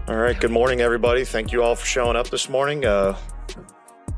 All right, good morning, everybody. Thank you all for showing up this morning to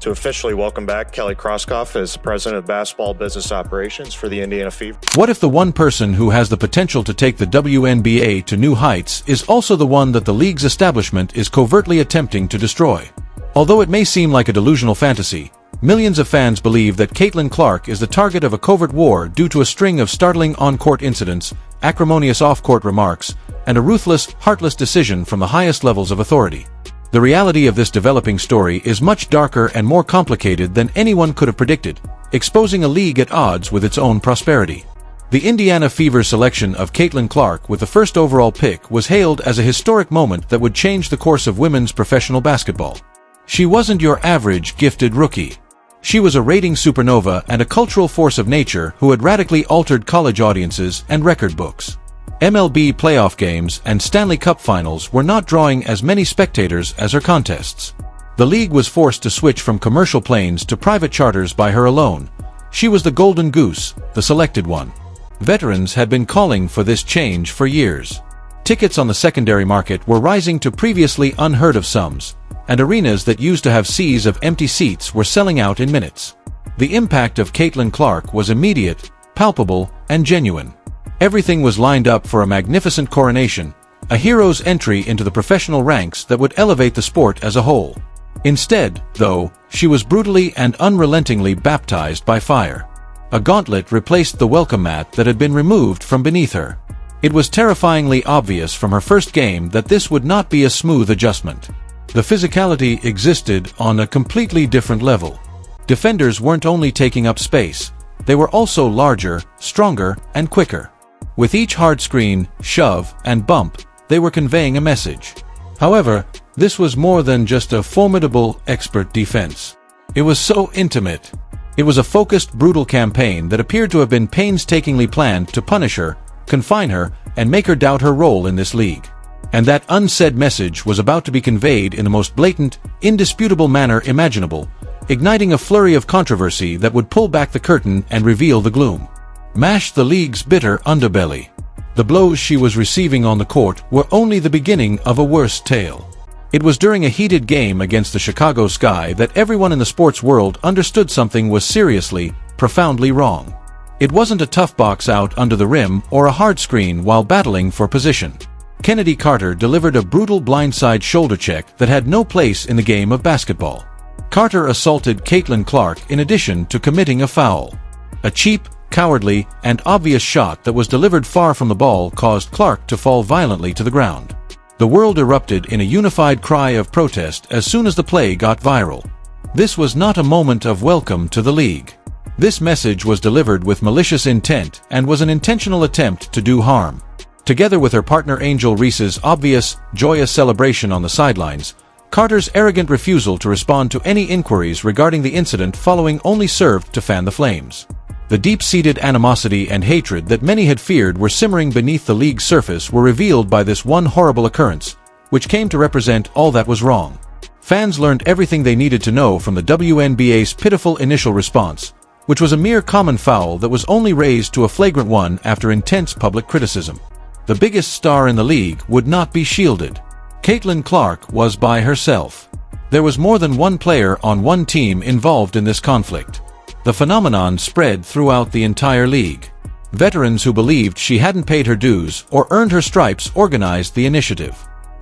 officially welcome back Kelly Krauskopf as President of Basketball Business Operations for the Indiana Fever. What if the one person who has the potential to take the WNBA to new heights is also the one that the league's establishment is covertly attempting to destroy? Although it may seem like a delusional fantasy, millions of fans believe that Caitlin Clark is the target of a covert war due to a string of startling on-court incidents, acrimonious off-court remarks, and a ruthless, heartless decision from the highest levels of authority. The reality of this developing story is much darker and more complicated than anyone could have predicted, exposing a league at odds with its own prosperity. The Indiana Fever's selection of Caitlin Clark with the first overall pick was hailed as a historic moment that would change the course of women's professional basketball. She wasn't your average gifted rookie. She was a rating supernova and a cultural force of nature who had radically altered college audiences and record books. MLB playoff games and Stanley Cup finals were not drawing as many spectators as her contests. The league was forced to switch from commercial planes to private charters by her alone. She was the golden goose, the selected one. Veterans had been calling for this change for years. Tickets on the secondary market were rising to previously unheard of sums, and arenas that used to have seas of empty seats were selling out in minutes. The impact of Caitlin Clark was immediate, palpable, and genuine. Everything was lined up for a magnificent coronation, a hero's entry into the professional ranks that would elevate the sport as a whole. Instead, though, she was brutally and unrelentingly baptized by fire. A gauntlet replaced the welcome mat that had been removed from beneath her. It was terrifyingly obvious from her first game that this would not be a smooth adjustment. The physicality existed on a completely different level. Defenders weren't only taking up space, they were also larger, stronger, and quicker. With each hard screen, shove, and bump, they were conveying a message. However, this was more than just a formidable, expert defense. It was so intimate. It was a focused, brutal campaign that appeared to have been painstakingly planned to punish her, confine her, and make her doubt her role in this league. And that unsaid message was about to be conveyed in the most blatant, indisputable manner imaginable, igniting a flurry of controversy that would pull back the curtain and reveal the gloom. Mash the league's bitter underbelly. The blows she was receiving on the court were only the beginning of a worse tale. It was during a heated game against the Chicago Sky that everyone in the sports world understood something was seriously, profoundly wrong. It wasn't a tough box out under the rim or a hard screen while battling for position. Kennedy Carter delivered a brutal blindside shoulder check that had no place in the game of basketball. Carter assaulted Caitlin Clark in addition to committing a foul. A cheap, cowardly, and obvious shot that was delivered far from the ball caused Clark to fall violently to the ground. The world erupted in a unified cry of protest as soon as the play got viral. This was not a moment of welcome to the league. This message was delivered with malicious intent and was an intentional attempt to do harm. Together with her partner Angel Reese's obvious, joyous celebration on the sidelines, Carter's arrogant refusal to respond to any inquiries regarding the incident following only served to fan the flames. The deep-seated animosity and hatred that many had feared were simmering beneath the league's surface were revealed by this one horrible occurrence, which came to represent all that was wrong. Fans learned everything they needed to know from the WNBA's pitiful initial response, which was a mere common foul that was only raised to a flagrant one after intense public criticism. The biggest star in the league would not be shielded. Caitlin Clark was by herself. There was more than one player on one team involved in this conflict. The phenomenon spread throughout the entire league. Veterans who believed she hadn't paid her dues or earned her stripes organized the initiative.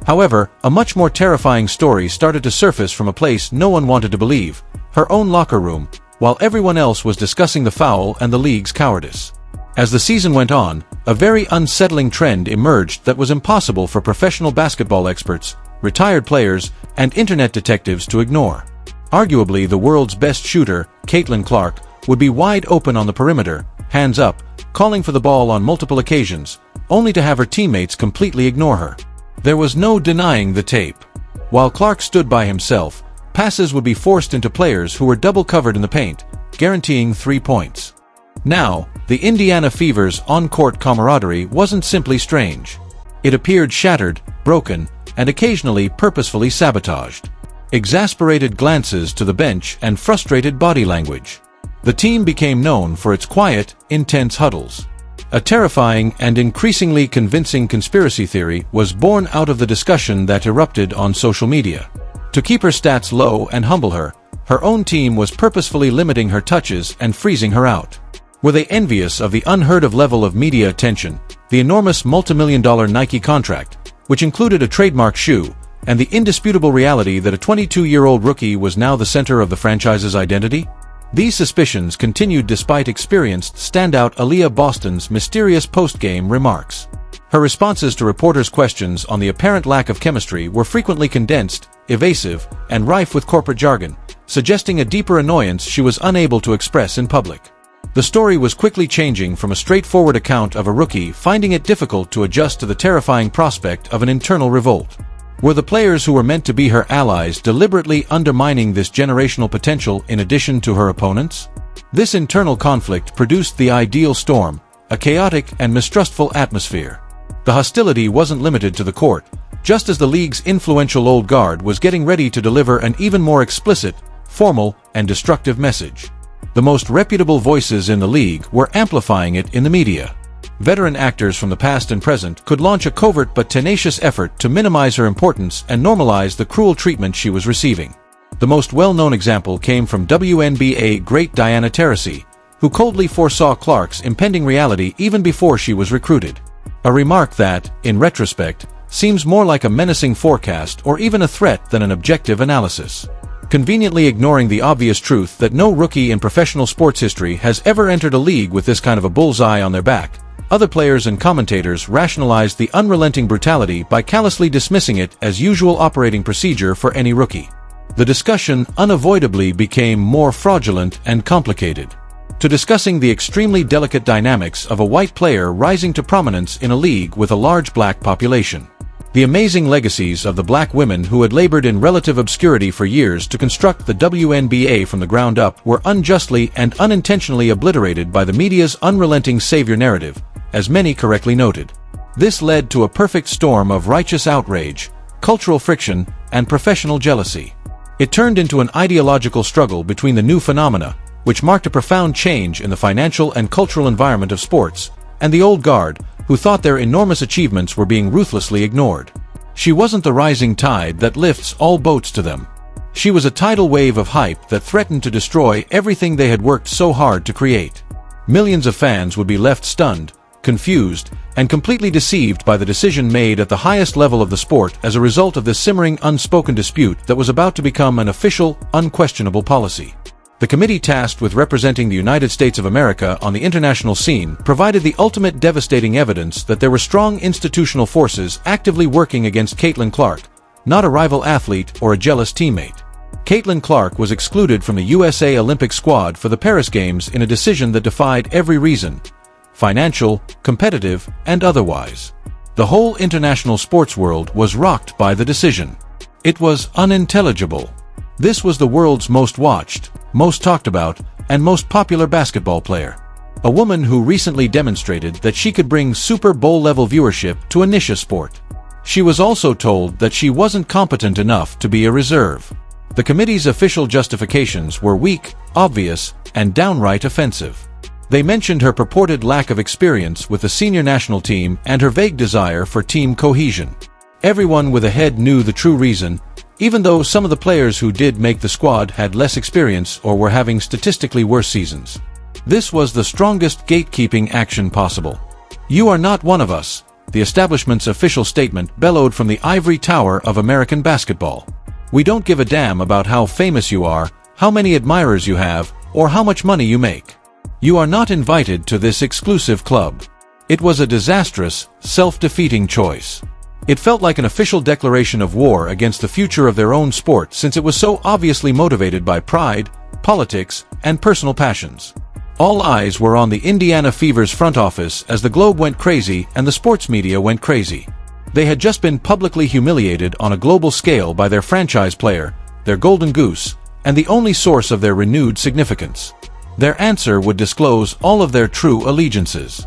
However, a much more terrifying story started to surface from a place no one wanted to believe, her own locker room, while everyone else was discussing the foul and the league's cowardice. As the season went on, a very unsettling trend emerged that was impossible for professional basketball experts, retired players, and internet detectives to ignore. Arguably the world's best shooter, Caitlin Clark, would be wide open on the perimeter, hands up, calling for the ball on multiple occasions, only to have her teammates completely ignore her. There was no denying the tape. While Clark stood by himself, passes would be forced into players who were double covered in the paint, guaranteeing 3 points. Now, the Indiana Fever's on-court camaraderie wasn't simply strange. It appeared shattered, broken, and occasionally purposefully sabotaged. Exasperated glances to the bench and frustrated body language. The team became known for its quiet, intense huddles. a terrifying and increasingly convincing conspiracy theory was born out of the discussion that erupted on social media. To keep her stats low and humble her, her own team was purposefully limiting her touches and freezing her out. Were they envious of the unheard-of level of media attention, the enormous multimillion-dollar Nike contract, which included a trademark shoe, and the indisputable reality that a 22-year-old rookie was now the center of the franchise's identity? These suspicions continued despite experienced standout Aaliyah Boston's mysterious post-game remarks. Her responses to reporters' questions on the apparent lack of chemistry were frequently condensed, evasive, and rife with corporate jargon, suggesting a deeper annoyance she was unable to express in public. The story was quickly changing from a straightforward account of a rookie finding it difficult to adjust to the terrifying prospect of an internal revolt. Were the players who were meant to be her allies deliberately undermining this generational potential in addition to her opponents? This internal conflict produced the ideal storm, a chaotic and mistrustful atmosphere. The hostility wasn't limited to the court, just as the league's influential old guard was getting ready to deliver an even more explicit, formal, and destructive message. The most reputable voices in the league were amplifying it in the media. Veteran actors from the past and present could launch a covert but tenacious effort to minimize her importance and normalize the cruel treatment she was receiving. The most well-known example came from WNBA great Diana Taurasi, who coldly foresaw Clark's impending reality even before she was recruited. A remark that, in retrospect, seems more like a menacing forecast or even a threat than an objective analysis. Conveniently ignoring the obvious truth that no rookie in professional sports history has ever entered a league with this kind of a bullseye on their back, other players and commentators rationalized the unrelenting brutality by callously dismissing it as usual operating procedure for any rookie. The discussion unavoidably became more fraudulent and complicated. To discussing the extremely delicate dynamics of a white player rising to prominence in a league with a large black population. The amazing legacies of the black women who had labored in relative obscurity for years to construct the WNBA from the ground up were unjustly and unintentionally obliterated by the media's unrelenting savior narrative, as many correctly noted. This led to a perfect storm of righteous outrage, cultural friction, and professional jealousy. It turned into an ideological struggle between the new phenomena, which marked a profound change in the financial and cultural environment of sports, and the old guard, who thought their enormous achievements were being ruthlessly ignored. She wasn't the rising tide that lifts all boats to them. She was a tidal wave of hype that threatened to destroy everything they had worked so hard to create. Millions of fans would be left stunned, confused, and completely deceived by the decision made at the highest level of the sport as a result of this simmering unspoken dispute that was about to become an official, unquestionable policy. The committee tasked with representing the United States of America on the international scene provided the ultimate devastating evidence that there were strong institutional forces actively working against Caitlin Clark, not a rival athlete or a jealous teammate. Caitlin Clark was excluded from the USA Olympic squad for the Paris Games in a decision that defied every reason, financial, competitive, and otherwise. The whole international sports world was rocked by the decision. It was unintelligible. This was the world's most watched, most talked about, and most popular basketball player. A woman who recently demonstrated that she could bring Super Bowl-level viewership to a niche sport. She was also told that she wasn't competent enough to be a reserve. The committee's official justifications were weak, obvious, and downright offensive. They mentioned her purported lack of experience with the senior national team and her vague desire for team cohesion. Everyone with a head knew the true reason, even though some of the players who did make the squad had less experience or were having statistically worse seasons. This was the strongest gatekeeping action possible. "You are not one of us," the establishment's official statement bellowed from the ivory tower of American basketball. "We don't give a damn about how famous you are, how many admirers you have, or how much money you make. You are not invited to this exclusive club." It was a disastrous, self-defeating choice. It felt like an official declaration of war against the future of their own sport since it was so obviously motivated by pride, politics, and personal passions. All eyes were on the Indiana Fever's front office as the Globe went crazy and the sports media went crazy. They had just been publicly humiliated on a global scale by their franchise player, their golden goose, and the only source of their renewed significance. Their answer would disclose all of their true allegiances.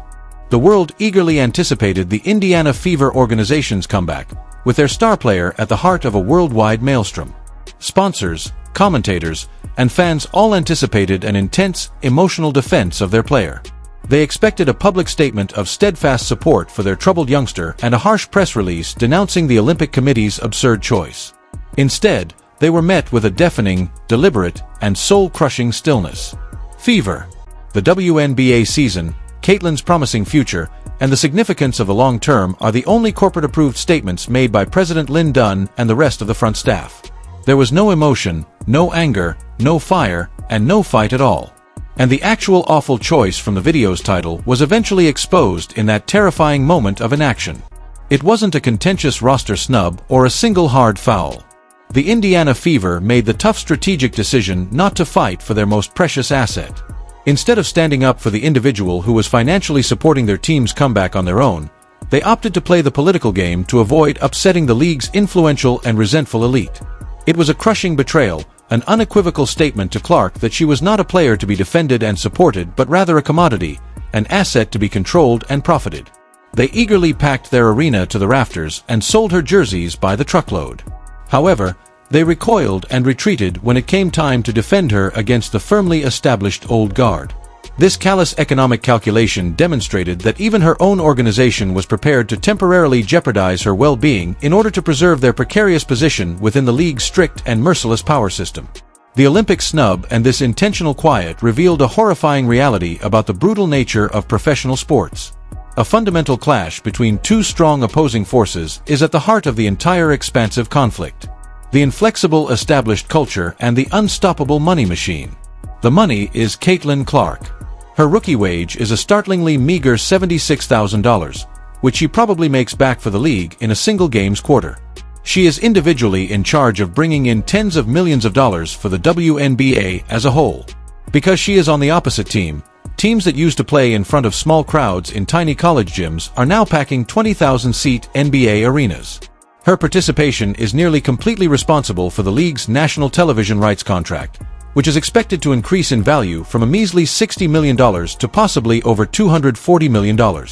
The world eagerly anticipated the Indiana Fever organization's comeback, with their star player at the heart of a worldwide maelstrom. Sponsors, commentators, and fans all anticipated an intense, emotional defense of their player. They expected a public statement of steadfast support for their troubled youngster and a harsh press release denouncing the Olympic Committee's absurd choice. Instead, they were met with a deafening, deliberate, and soul-crushing stillness. Fever. The WNBA season, Caitlin's promising future, and the significance of the long term are the only corporate-approved statements made by President Lynn Dunn and the rest of the front staff. There was no emotion, no anger, no fire, and no fight at all. And the actual awful choice from the video's title was eventually exposed in that terrifying moment of inaction. It wasn't a contentious roster snub or a single hard foul. The Indiana Fever made the tough strategic decision not to fight for their most precious asset. Instead of standing up for the individual who was financially supporting their team's comeback on their own, they opted to play the political game to avoid upsetting the league's influential and resentful elite. It was a crushing betrayal, an unequivocal statement to Clark that she was not a player to be defended and supported but rather a commodity, an asset to be controlled and profited. They eagerly packed their arena to the rafters and sold her jerseys by the truckload. However, they recoiled and retreated when it came time to defend her against the firmly established old guard. This callous economic calculation demonstrated that even her own organization was prepared to temporarily jeopardize her well-being in order to preserve their precarious position within the league's strict and merciless power system. The Olympic snub and this intentional quiet revealed a horrifying reality about the brutal nature of professional sports. A fundamental clash between two strong opposing forces is at the heart of the entire expansive conflict. The inflexible established culture and the unstoppable money machine. The money is Caitlin Clark. Her rookie wage is a startlingly meager $76,000, which she probably makes back for the league in a single game's quarter. She is individually in charge of bringing in tens of millions of dollars for the WNBA as a whole. Because she is on the opposite team, teams that used to play in front of small crowds in tiny college gyms are now packing 20,000-seat NBA arenas. Her participation is nearly completely responsible for the league's national television rights contract, which is expected to increase in value from a measly $60 million to possibly over $240 million.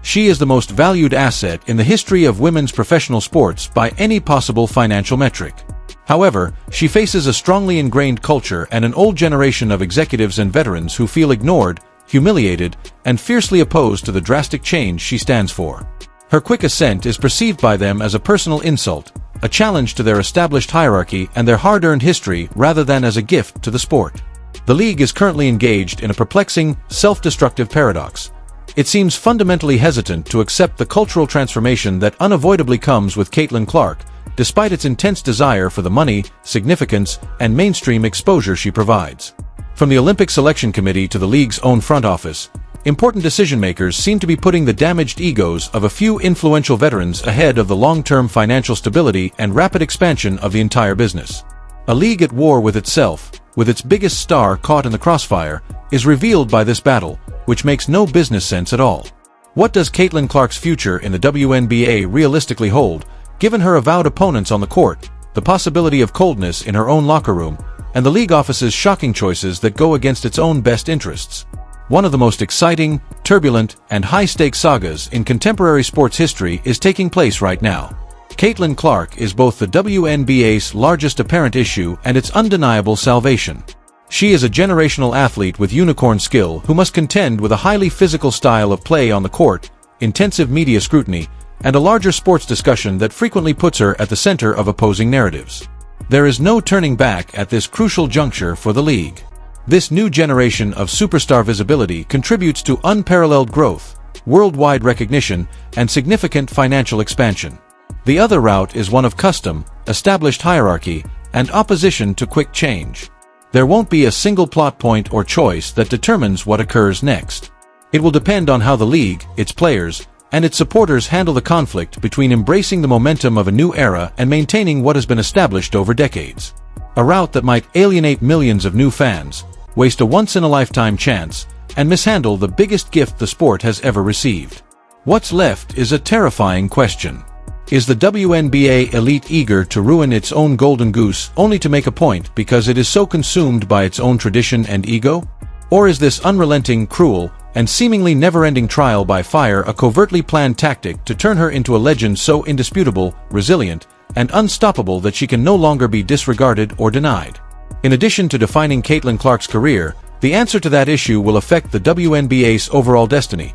She is the most valued asset in the history of women's professional sports by any possible financial metric. However, she faces a strongly ingrained culture and an old generation of executives and veterans who feel ignored, humiliated, and fiercely opposed to the drastic change she stands for. Her quick ascent is perceived by them as a personal insult, a challenge to their established hierarchy and their hard-earned history rather than as a gift to the sport. The league is currently engaged in a perplexing, self-destructive paradox. It seems fundamentally hesitant to accept the cultural transformation that unavoidably comes with Caitlin Clark, despite its intense desire for the money, significance, and mainstream exposure she provides. From the Olympic Selection Committee to the league's own front office, important decision-makers seem to be putting the damaged egos of a few influential veterans ahead of the long-term financial stability and rapid expansion of the entire business. A league at war with itself, with its biggest star caught in the crossfire, is revealed by this battle, which makes no business sense at all. What does Caitlin Clark's future in the WNBA realistically hold, given her avowed opponents on the court, the possibility of coldness in her own locker room, and the league office's shocking choices that go against its own best interests? One of the most exciting, turbulent, and high-stakes sagas in contemporary sports history is taking place right now. Caitlin Clark is both the WNBA's largest apparent issue and its undeniable salvation. She is a generational athlete with unicorn skill who must contend with a highly physical style of play on the court, intensive media scrutiny, and a larger sports discussion that frequently puts her at the center of opposing narratives. There is no turning back at this crucial juncture for the league. This new generation of superstar visibility contributes to unparalleled growth, worldwide recognition, and significant financial expansion. The other route is one of custom, established hierarchy, and opposition to quick change. There won't be a single plot point or choice that determines what occurs next. It will depend on how the league, its players, and its supporters handle the conflict between embracing the momentum of a new era and maintaining what has been established over decades. A route that might alienate millions of new fans, waste a once-in-a-lifetime chance, and mishandle the biggest gift the sport has ever received. What's left is a terrifying question. Is the WNBA elite eager to ruin its own golden goose only to make a point because it is so consumed by its own tradition and ego? Or is this unrelenting, cruel, and seemingly never-ending trial by fire a covertly planned tactic to turn her into a legend so indisputable, resilient, and unstoppable that she can no longer be disregarded or denied? In addition to defining Caitlin Clark's career, The answer to that issue will affect the WNBA's overall destiny.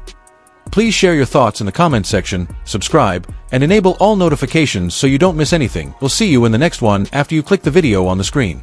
Please share your thoughts in the comment section, subscribe, and enable all notifications so you don't miss anything. We'll see you in the next one after you click the video on the screen.